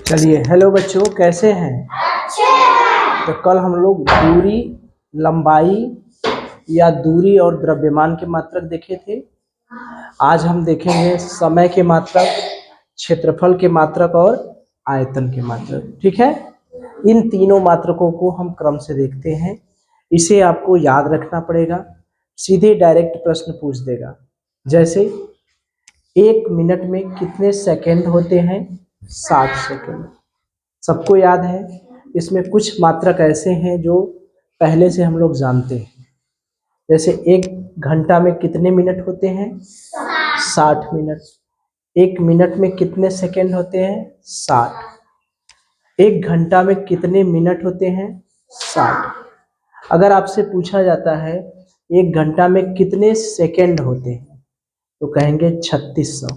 चलिए, हेलो बच्चों, कैसे हैं? अच्छे हैं। तो कल हम लोग दूरी, लंबाई या दूरी और द्रव्यमान के मात्रक देखे थे। आज हम देखेंगे समय के मात्रक, क्षेत्रफल के मात्रक और आयतन के मात्रक। ठीक है, इन तीनों मात्रकों को हम क्रम से देखते हैं। इसे आपको याद रखना पड़ेगा, सीधे डायरेक्ट प्रश्न पूछ देगा। जैसे 1 मिनट में कितने सेकंड होते हैं? 60 सेकंड। सबको याद है। इसमें कुछ मात्रक ऐसे हैं जो पहले से हम लोग जानते हैं। जैसे 1 घंटा में कितने मिनट होते हैं? 60 मिनट। 1 मिनट में कितने सेकंड होते हैं? 60। 1 घंटा में कितने मिनट होते हैं? 60। अगर आपसे पूछा जाता है 1 घंटा में कितने सेकंड होते हैं, तो कहेंगे 3600।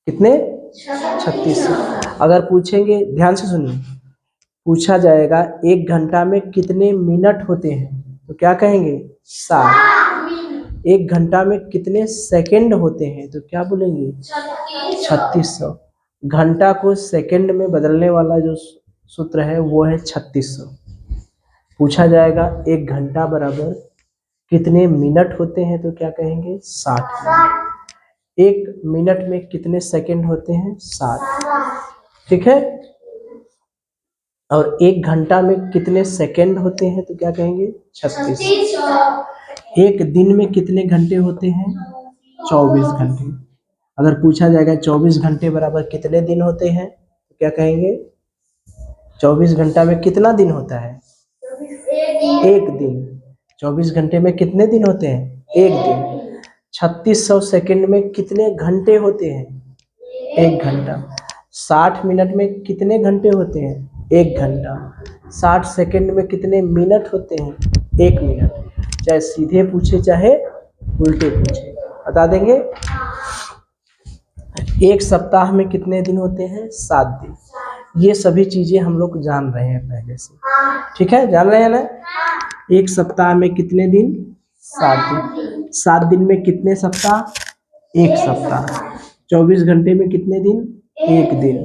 कितने? 3600। अगर पूछेंगे, ध्यान से सुनिए, पूछा जाएगा 1 घंटा में कितने मिनट होते हैं, तो क्या कहेंगे? 60। 1 घंटा में कितने सेकंड होते हैं, तो क्या बोलेंगे? 3600। घंटा को सेकंड में बदलने वाला जो सूत्र है वो है 3600। पूछा जाएगा 1 घंटा बराबर कितने मिनट होते हैं, तो क्या कहेंगे? 60 मिनट। 1 मिनट में कितने सेकंड होते हैं? 60। ठीक है। और 1 घंटा में कितने सेकंड होते हैं, तो क्या कहेंगे? 36। 1 दिन में कितने घंटे होते हैं? 24 घंटे। अगर पूछा जाएगा 24 घंटे बराबर कितने दिन होते हैं, तो क्या कहेंगे? 24 घंटा में कितना दिन होता है? 1 दिन। 24 घंटे में कितने दिन होते हैं? 1 दिन। 3600 सेकंड में कितने घंटे होते हैं? 1 घंटा। 60 मिनट में कितने घंटे होते हैं? 1 घंटा। 60 सेकंड में कितने मिनट होते हैं? 1 मिनट। चाहे सीधे पूछे चाहे उल्टे पूछे, बता देंगे। 1 सप्ताह में कितने दिन होते हैं? 7 दिन। ये सभी चीजें हम लोग जान रहे हैं पहले से। ठीक है, जान रहे हैं ना? 1 सप्ताह में कितने दिन? 7 दिन। 7 दिन में कितने सप्ताह? 1 सप्ताह। 24 घंटे में कितने दिन? 1 दिन।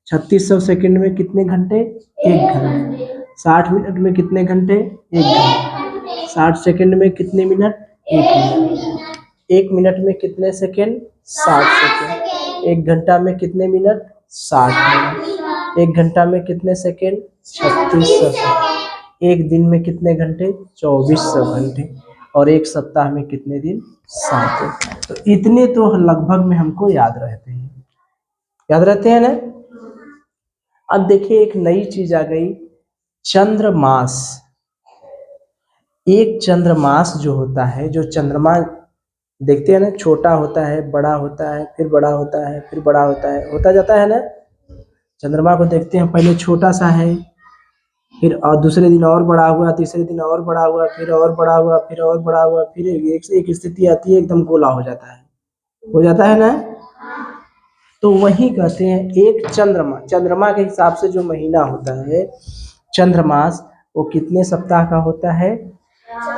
3600 सेकंड में कितने घंटे? 1 घंटे। 60 मिनट में कितने घंटे? 1 घंटे। 60 सेकंड में कितने मिनट? 1 मिनट। 1 मिनट में कितने सेकंड? 60 सेकंड। 1 घंटा में कितने मिनट? 60 मिनट। 1 घंटा में कितने सेकंड? 3600 सेकंड। 1 दिन में कितने घंटे? 2400 घंटे। और 1 सप्ताह में कितने दिन? 7 दिन। तो इतने तो लगभग में हमको याद रहते हैं। याद रहते हैं ना? अब देखिए, एक नई चीज आ गई, चंद्रमास। एक चंद्रमास जो होता है, जो चंद्रमा देखते हैं ना, छोटा होता है, बड़ा होता है, फिर बड़ा होता है, फिर बड़ा होता है, होता जाता है ना। चंद्रमा को देखते हैं, पहले छोटा सा है, फिर और दूसरे दिन और बड़ा हुआ, तीसरे दिन और बड़ा हुआ, फिर और बड़ा हुआ, फिर और बड़ा हुआ, फिर एक स्थिति आती है एकदम गोला हो जाता है। हो जाता है ना? तो वही कहते हैं एक चंद्रमा, चंद्रमा के हिसाब से जो महीना होता है चंद्रमास, वो कितने सप्ताह का होता है?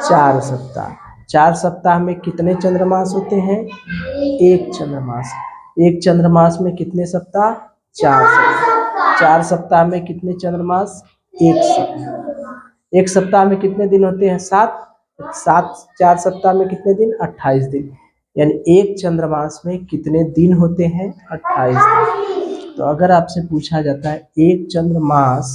4 सप्ताह। 4 सप्ताह में कितने चंद्रमास होते हैं? 1 चंद्रमास। 1 चंद्रमास में कितने सप्ताह? 4 सप्ताह। 4 सप्ताह में कितने चंद्रमास? 1 सप्ताह। 1 सप्ताह में कितने दिन होते हैं? 7। 4 सप्ताह में कितने दिन? 28 दिन। यानी 1 चंद्रमास में कितने दिन होते हैं? 28 दिन। तो अगर आपसे पूछा जाता है 1 चंद्रमास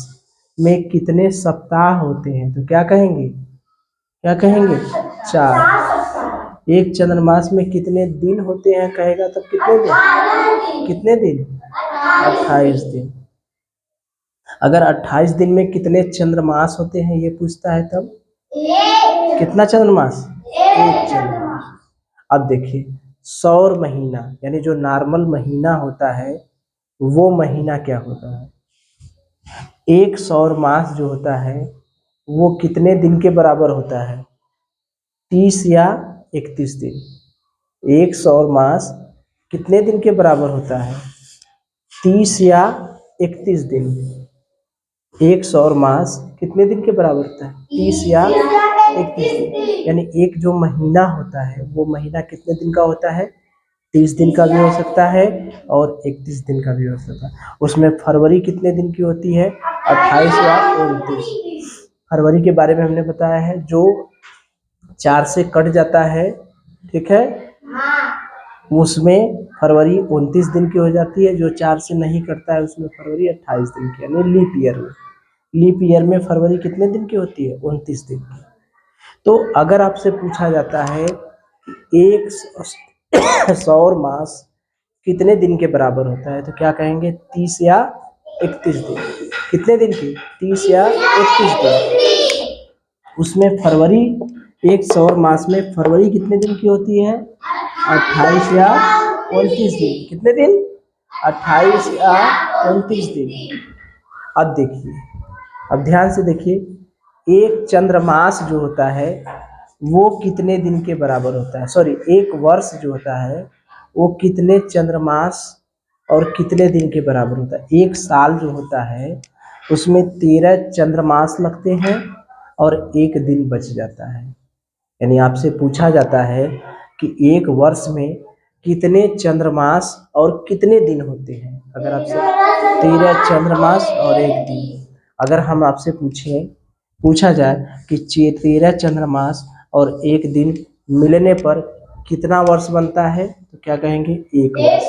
में कितने सप्ताह होते हैं, तो क्या कहेंगे? क्या कहेंगे? 4। 1 चंद्रमास में कितने दिन होते हैं कहेगा, तब कितने दिन? कितने दिन? 28 दिन। अगर 28 दिन में कितने चंद्रमास होते हैं ये पूछता है, तब कितना चंद्रमास? 1 चंद्रमास। अब देखिए, सौर महीना यानी जो नॉर्मल महीना होता है, वो महीना क्या होता है? एक सौर मास जो होता है वो कितने दिन के बराबर होता है? 30 या 31 दिन। एक सौर मास कितने दिन के बराबर होता है? 30 या 31 दिन। एक सौर मास कितने दिन के बराबर होता है? 30 या 31 दिन। यानी एक जो महीना होता है वो महीना कितने दिन का होता है? 30 दिन का भी हो सकता है और 31 दिन का भी हो सकता है। उसमें फरवरी कितने दिन की होती है? 28 या 29। फरवरी के बारे में हमने बताया है, जो 4 से कट जाता है, ठीक है, उसमें फरवरी 29 दिन की हो जाती है। जो 4 से नहीं कटता है उसमें फरवरी 28 दिन की, यानी लीप ईयर में। लीप ईयर में फरवरी कितने दिन की होती है? 29 दिन की। तो अगर आपसे पूछा जाता है कि एक सौर मास कितने दिन के बराबर होता है, तो क्या कहेंगे? 30 या 31 दिन। कितने दिन की? 30 या 31 दिन। उसमें फरवरी, एक सौर मास में फरवरी कितने दिन की होती है? 28 या 29 दिन। कितने दिन? 28 या 29 दिन। अब देखिए, अब ध्यान से देखिए, एक चंद्रमास जो होता है वो कितने दिन के बराबर होता है? सॉरी, एक वर्ष जो होता है वो कितने चंद्रमास और कितने दिन के बराबर होता है? एक साल जो होता है उसमें 13 चंद्रमास लगते हैं और एक दिन बच जाता है। यानी आपसे पूछा जाता है कि एक वर्ष में कितने चंद्रमास और कितने दिन होते हैं। अगर आपसे 13 चंद्रमास और एक दिन, अगर हम आपसे पूछा जाए कि 13 चंद्रमास और एक दिन मिलने पर कितना वर्ष बनता है, तो क्या कहेंगे? एक वर्ष।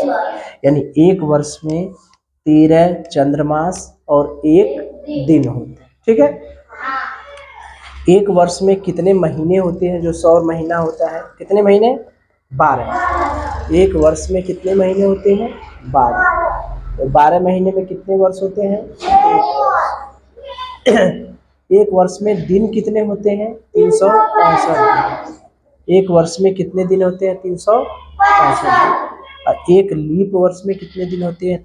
यानी एक वर्ष में 13 चंद्रमास और एक दिन होते हैं, ठीक है। एक वर्ष में कितने महीने होते हैं? जो सौर महीना होता है, कितने महीने? 12। एक वर्ष में कितने महीने होते हैं? 12। तो 12 महीने में कितने वर्ष होते हैं? एक वर्ष में दिन कितने होते हैं? 365। एक वर्ष में कितने दिन होते हैं? 365। और एक लीप वर्ष में कितने दिन होते हैं?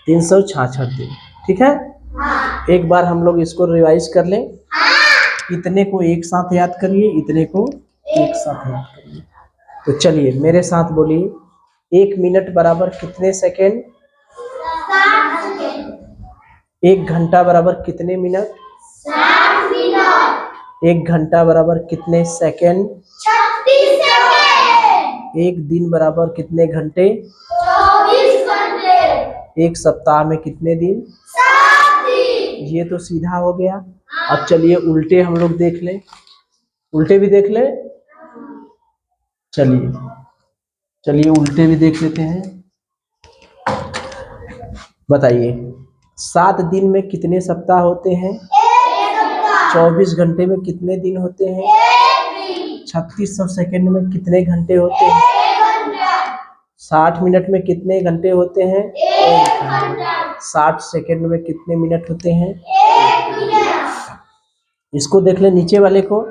366 दिन, ठीक है। एक बार हम लोग इसको रिवाइज कर लें। इतने को एक साथ याद करिए, इतने को एक साथ याद करिए। तो चलिए मेरे साथ बोलिए, 1 मिनट बराबर कितने सेकेंड? 1 घंटा बराबर कितने मिनट? 1 घंटा बराबर कितने सेकेंड? 36 सेकंड। 1 दिन बराबर कितने घंटे? 24 घंटे। 1 सप्ताह में कितने दिन? 7 दिन। ये तो सीधा हो गया। अब चलिए उल्टे हम लोग देख लें, उल्टे भी देख लें। चलिए उल्टे भी देख लेते हैं। बताइए, 7 दिन में कितने सप्ताह होते हैं? 24 घंटे में कितने दिन होते हैं? 3600 सेकंड में कितने घंटे होते हैं? 60 मिनट में कितने घंटे होते हैं? 60 सेकंड में कितने मिनट होते हैं? इसको देख ले, नीचे वाले को।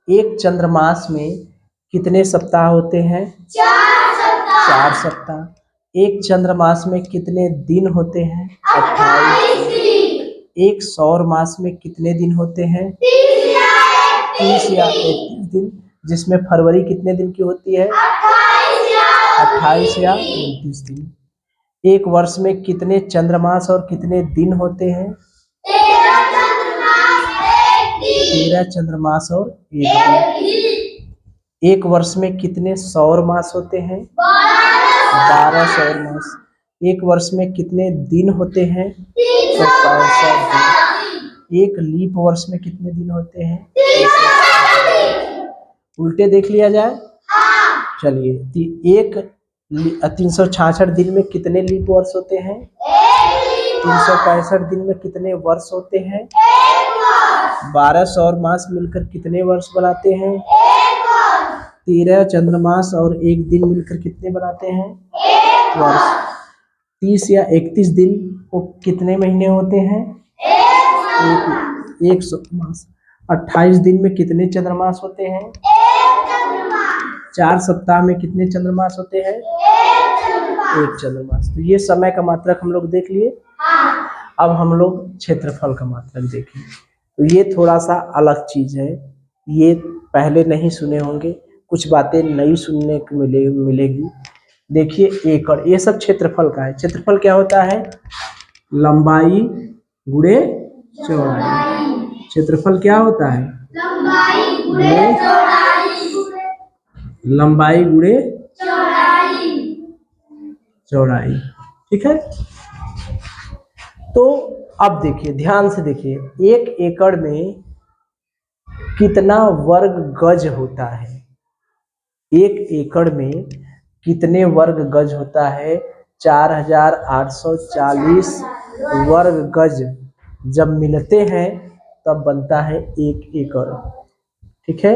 एक चंद्रमास में कितने सप्ताह होते हैं? 4 सप्ताह। एक चंद्रमास में कितने दिन होते हैं? 28 दिन। एक सौर मास में कितने दिन होते हैं? 30 या 31 दिन, जिसमें फरवरी कितने दिन की होती है? 28 या 29 दिन। एक वर्ष में कितने चंद्रमास और कितने दिन होते हैं? 13 चंद्रमास और एक दिन। एक वर्ष में कितने सौर मास होते हैं? 12 सौर मास। एक वर्ष में कितने दिन होते हैं? 365 दिन। एक लीप वर्ष में कितने दिन होते हैं? उल्टे देख लिया जाए। चलिए, एक 366 दिन में कितने लीप वर्ष होते हैं? 365 दिन में कितने वर्ष होते हैं? 12 सौर मास मिलकर कितने वर्ष बनाते हैं? 13 चंद्रमास और एक दिन मिलकर कितने बनाते हैं? वर्ष। 30 या 31 दिन को कितने महीने होते हैं? एक सौ मास। 28 दिन में कितने चंद्रमास होते हैं? 4 सप्ताह में कितने चंद्रमास होते हैं? 1 चंद्रमास। तो ये समय का मात्रक हम लोग देख लिए। अब हम लोग क्षेत्रफल का मात्रक देखें। तो ये थोड़ा सा अलग चीज है, ये पहले नहीं सुने होंगे, कुछ बातें नई सुनने को मिलेगी। देखिए, एकड़, ये सब क्षेत्रफल का है। क्षेत्रफल क्या होता है? लंबाई गुणे चौड़ाई। क्षेत्रफल क्या होता है? लंबाई गुणे चौड़ाई। लंबाई गुणे चौड़ाई। चौड़ाई। ठीक है। तो अब देखिए, ध्यान से देखिए, 1 एकड़ में कितना वर्ग गज होता है? 1 एकड़ में कितने वर्ग गज होता है? 4840 वर्ग गज जब मिलते हैं तब बनता है 1 एकड़। ठीक है।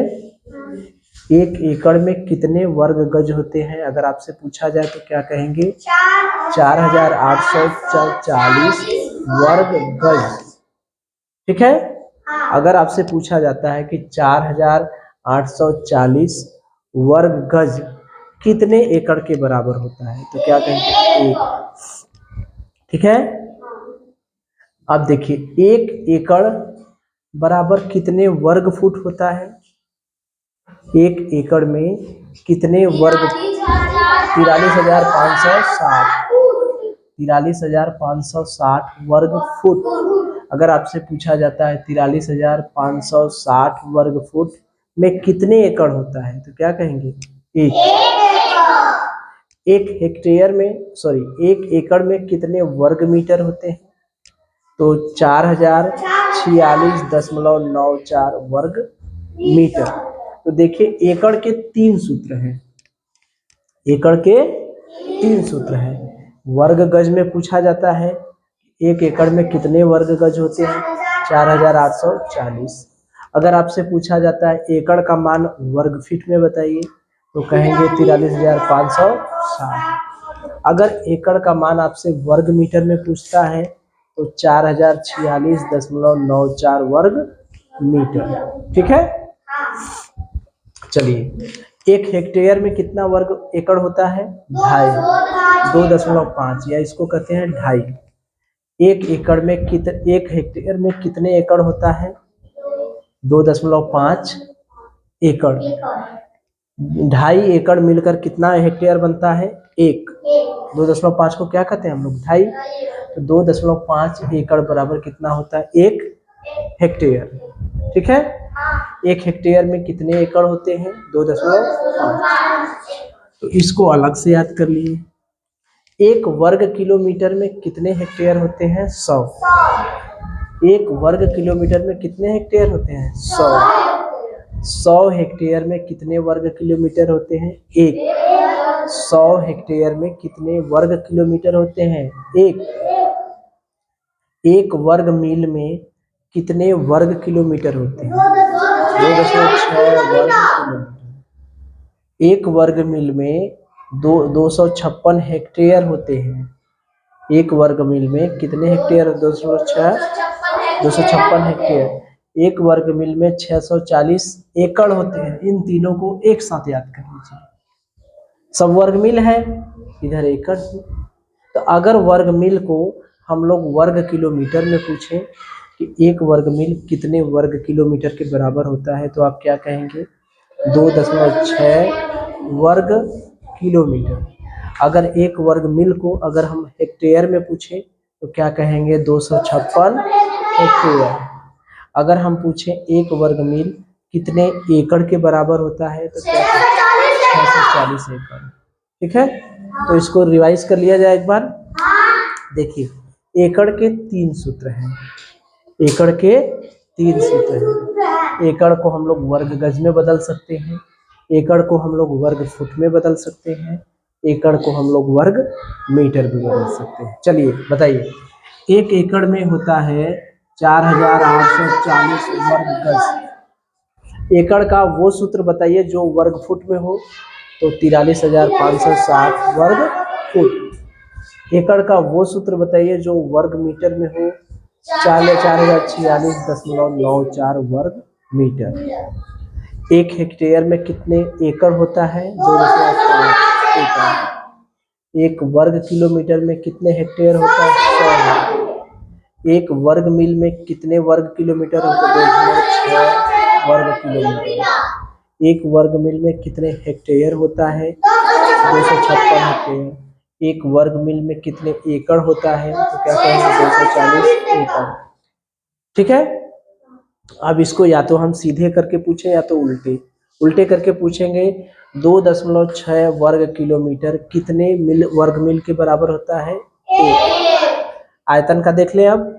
1 एकड़ में कितने वर्ग गज होते हैं अगर आपसे पूछा जाए तो क्या कहेंगे? 4840 वर्ग गज। ठीक है। अगर आपसे पूछा जाता है कि 4840 वर्ग गज कितने एकड़ के बराबर होता है तो क्या कहेंगे? 1। ठीक है। अब देखिए, 1 एकड़ बराबर कितने वर्ग फुट होता है? 1 एकड़ में कितने वर्ग? 43,560। 43,560 वर्ग फुट। अगर आपसे पूछा जाता है 43,560 वर्ग फुट में कितने एकड़ होता है तो क्या कहेंगे? 1। 1 एकड़ में कितने वर्ग मीटर होते हैं? तो 4046.94 वर्ग मीटर। तो देखिए, एकड़ के 3 सूत्र हैं। एकड़ के 3 सूत्र हैं। वर्ग गज में पूछा जाता है 1 एकड़ में कितने वर्ग गज होते हैं? 4840। अगर आपसे पूछा जाता है एकड़ का मान वर्ग फीट में बताइए तो कहेंगे 43,560। अगर एकड़ का मान आपसे वर्ग मीटर में पूछता है तो 4046.94 वर्ग मीटर। ठीक है। चलिए, 1 हेक्टेयर में कितना वर्ग एकड़ होता है? 2.5 या इसको कहते हैं 2.5। 1 हेक्टेयर में कितने एकड़ होता है? 2.5 एकड़। 2.5 एकड़ मिलकर कितना हेक्टेयर बनता है? 1। 2.5 को क्या कहते हैं हम लोग? 2.5। तो 2.5 एकड़ बराबर कितना होता है? 1 हेक्टेयर। ठीक है। 1 हेक्टेयर में कितने एकड़ होते हैं? 2.5। तो इसको अलग से याद कर लिए। 1 वर्ग किलोमीटर में कितने हेक्टेयर होते हैं? 100। 1 वर्ग किलोमीटर में कितने हेक्टेयर होते हैं? 100। 100 हेक्टेयर में कितने वर्ग किलोमीटर होते हैं? 1। 100 हेक्टेयर में कितने वर्ग किलोमीटर होते हैं? 1। 1 वर्ग मील में कितने वर्ग किलोमीटर होते हैं? 2.6 वर्ग किलोमीटर। 1 वर्ग मील में 256 हेक्टेयर होते हैं। 1 वर्ग मील में कितने हेक्टेयर? 256 हेक्टेयर। 1 वर्ग मील में 640 एकड़ होते हैं। इन तीनों को एक साथ याद कर लीजिए। सब वर्ग मील है, इधर एकड़। तो अगर वर्ग मील को हम लोग वर्ग किलोमीटर में पूछें कि 1 वर्ग मील कितने वर्ग किलोमीटर के बराबर होता है तो आप क्या कहेंगे? 2.6 वर्ग किलोमीटर। अगर 1 वर्ग मील को अगर हम हेक्टेयर में पूछें तो क्या कहेंगे? 256 हेक्टेयर। अगर हम पूछें 1 वर्ग मील कितने एकड़ के बराबर होता है तो क्या? 640 एकड़। ठीक है। तो इसको रिवाइज कर लिया जाए एक बार। देखिए, एकड़ के 3 सूत्र हैं। एकड़ के 3 सूत्र हैं। एकड़ को हम लोग वर्ग गज में बदल सकते हैं, एकड़ को हम लोग वर्ग फुट में बदल सकते हैं, एकड़ को हम लोग वर्ग मीटर भी बदल सकते हैं। चलिए बताइए, 1 एकड़ में होता है 4840 वर्ग गज। एकड़ का वो सूत्र बताइए जो वर्ग फुट में हो तो 43,560 वर्ग फुट। एकड़ का वो सूत्र बताइए जो वर्ग मीटर में हो, 4046.94 वर्ग मीटर। 1 हेक्टेयर में कितने एकड़ होता है? 2.5 एकड़। 1 वर्ग किलोमीटर में कितने हेक्टेयर होता है? 100। 1 वर्ग मील में कितने वर्ग किलोमीटर होता है? 2.6 वर्ग किलोमीटर। 1 वर्ग मील में कितने हेक्टेयर होता है? 256 हेक्टेयर। 1 वर्ग मील में कितने एकड़ होता है तो क्या कहेंगे? 240 एकड़। ठीक है। अब इसको या तो हम सीधे करके पूछे या तो उल्टे। उल्टे करके पूछेंगे 2.6 वर्ग किलोमीटर कितने वर्ग मील के बराबर होता है? 1। आयतन का देख ले अब।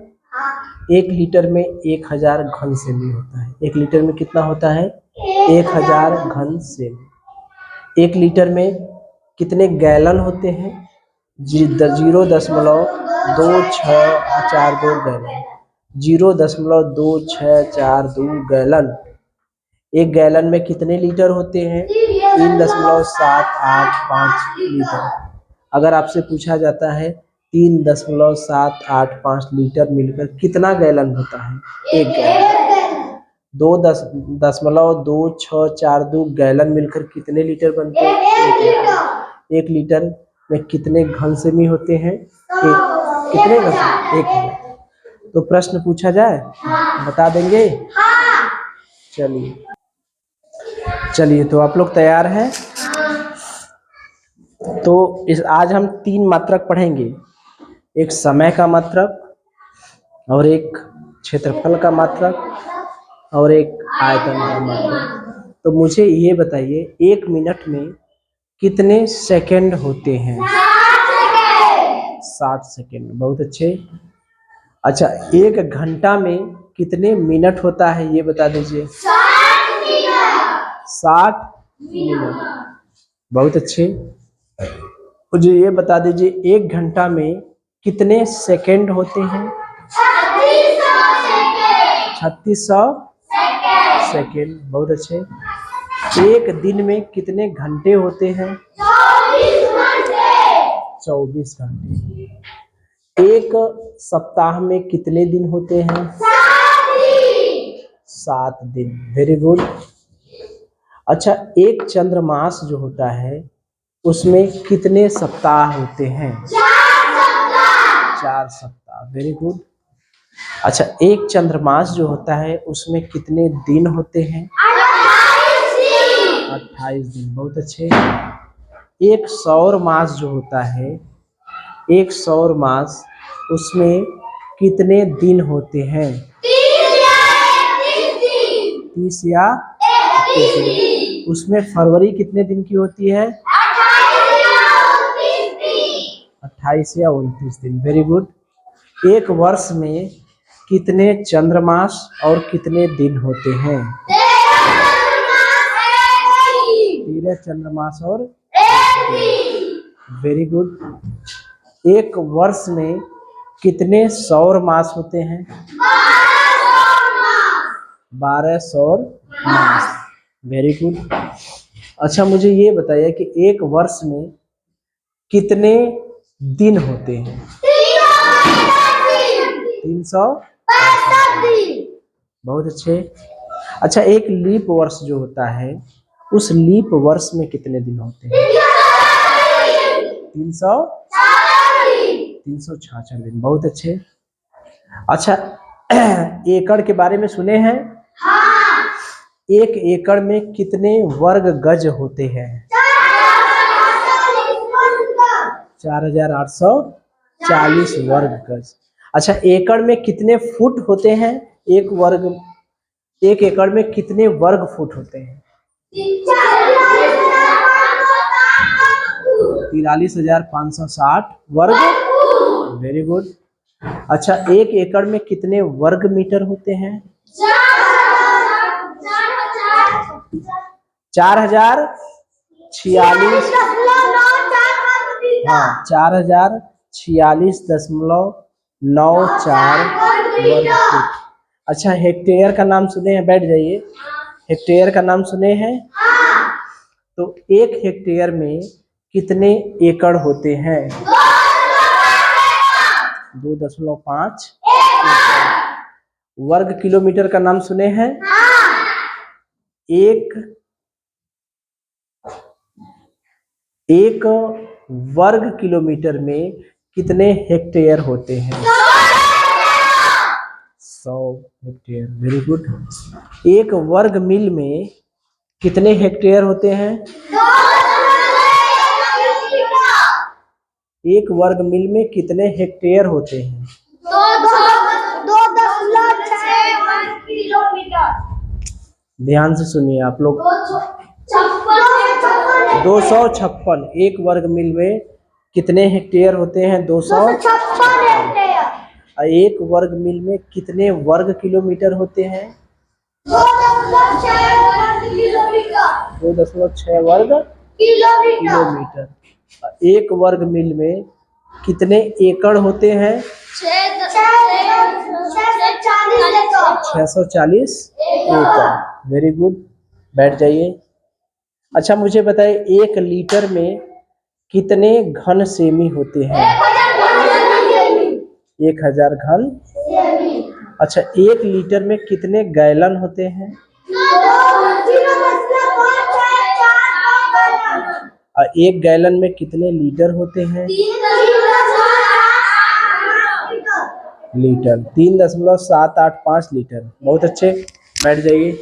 1 लीटर में 1000 घन सेमी होता है। 1 लीटर में कितना होता है? 1000 घन सेमी। 1 लीटर में कितने गैलन होते हैं? 0.2642 गैलन। 0.2642 गैलन। 1 गैलन में कितने लीटर होते हैं? 3.785 लीटर। अगर आपसे पूछा जाता है 3.785 लीटर मिलकर कितना गैलन होता है? 1 गैलन। 2.2642 गैलन मिलकर कितने लीटर बनते हैं? 1 लीटर। 1 लीटर में कितने घन सेमी होते हैं? कितने घन सेमी? 1। तो प्रश्न पूछा जाए, बता देंगे? चलिए तो आप लोग तैयार हैं? तो आज हम 3 मात्रक पढ़ेंगे। एक समय का मात्रक, और एक क्षेत्रफल का मात्रक, और एक आयतन का मात्रक। तो मुझे ये बताइए 1 मिनट में कितने सेकंड होते हैं? 60 सेकंड। बहुत अच्छे। अच्छा, 1 घंटा में कितने मिनट होता है ये बता दीजिए? 60 मिनट। बहुत अच्छे। मुझे ये बता दीजिए 1 घंटा में कितने सेकंड होते हैं? 3600 सेकंड। बहुत अच्छे। 1 दिन में कितने घंटे होते हैं? 24 घंटे। 1 सप्ताह में कितने दिन होते हैं? 7 दिन। Very good. अच्छा, 1 चंद्रमास जो होता है उसमें कितने सप्ताह होते हैं? 4 सप्ताह। Very good. अच्छा, 1 चंद्रमास जो होता है उसमें कितने दिन होते हैं? 28 दिन। बहुत अच्छे। 1 सौर मास जो होता है, 1 सौर मास उसमें कितने दिन होते हैं? 30 या 31 दिन। उसमें फरवरी कितने दिन की होती है? 28 या 29 दिन। Very good. 1 वर्ष में कितने चंद्रमास और कितने दिन होते हैं? 13 चंद्रमास और वेरी गुड। 1 वर्ष में कितने सौर मास होते हैं? 12 सौर मास। Very good. अच्छा, मुझे ये बताइए कि 1 वर्ष में कितने दिन होते हैं? 365 दिन। बहुत अच्छे। अच्छा, 1 लीप वर्ष जो होता है उस लीप वर्ष में कितने दिन होते हैं? 366 दिन। बहुत अच्छे। अच्छा, एकड़ के बारे में सुने हैं? 1 एकड़ में कितने वर्ग गज होते हैं? 4840 वर्ग गज। अच्छा, एकड़ में कितने फुट होते हैं? 1 एकड़ में कितने वर्ग फुट होते हैं? 43,560 वर्ग। Very good. अच्छा, 1 एकड़ में कितने वर्ग मीटर होते हैं? 4046। हाँ, 4046.94 वर्ग फुट। अच्छा, हेक्टेयर का नाम सुने हैं? बैठ जाइए। हेक्टेयर का नाम सुने हैं? तो 1 हेक्टेयर में कितने एकड़ होते हैं? 2.5 वर्ग किलोमीटर का नाम सुने हैं? 1 वर्ग किलोमीटर में कितने हेक्टेयर होते हैं? 100 हेक्टेयर। Very good. 1 वर्ग मील में कितने हेक्टेयर होते हैं? 1 वर्ग मील में कितने हेक्टेयर होते हैं? 2.6 किलोमीटर। ध्यान से सुनिए आप लोग। 256। 1 वर्ग मील में कितने हेक्टेयर होते हैं? 256 हेक्टेयर। और 1 वर्ग मील में कितने वर्ग किलोमीटर होते हैं? 2.6 वर्ग किलोमीटर। 1 वर्ग मील में कितने एकड़ होते हैं? 640 एकड़। वेरी गुड, बैठ जाइए। अच्छा मुझे बताइए 1 लीटर में कितने घन सेमी होते हैं? 1000 घन। अच्छा 1 लीटर में कितने गैलन होते हैं? और 1 गैलन में कितने लीटर होते हैं? लीटर। 3.785 लीटर। बहुत अच्छे, बैठ जाइए।